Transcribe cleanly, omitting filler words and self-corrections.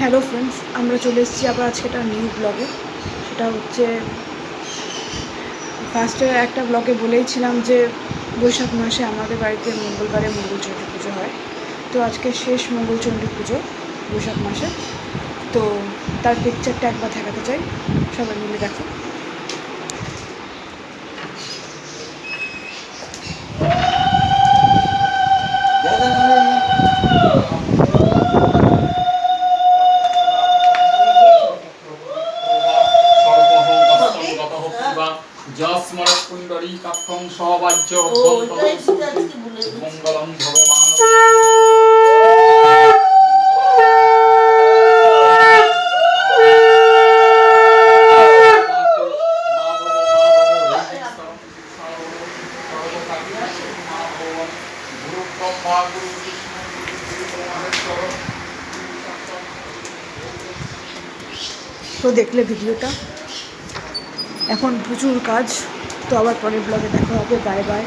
Hello friends, আমরা চলে এসেছি আবার আজকে একটা নিউ ব্লগে। সেটা হচ্ছে ফার্স্টে একটা ব্লগে বলেইছিলাম যে বৈশাখ মাসে আমাদের বাড়িতে মঙ্গলবারে মঙ্গলচণ্ডী পুজো হয়। তো আজকে শেষ মঙ্গলচণ্ডী পুজো বৈশাখ মাসে। তো তার পিকচারটা একবার দেখাতে চাই, সবাই মিলে দেখো। যস্মরৎপুণ্ডরীকাক্ষং সবাজ্য মঙ্গলম ভগবান। তো দেখলে ভিডিওটা, এখন প্রচুর কাজ। তো আবার পরের ব্লগে দেখা হবে। Bye bye.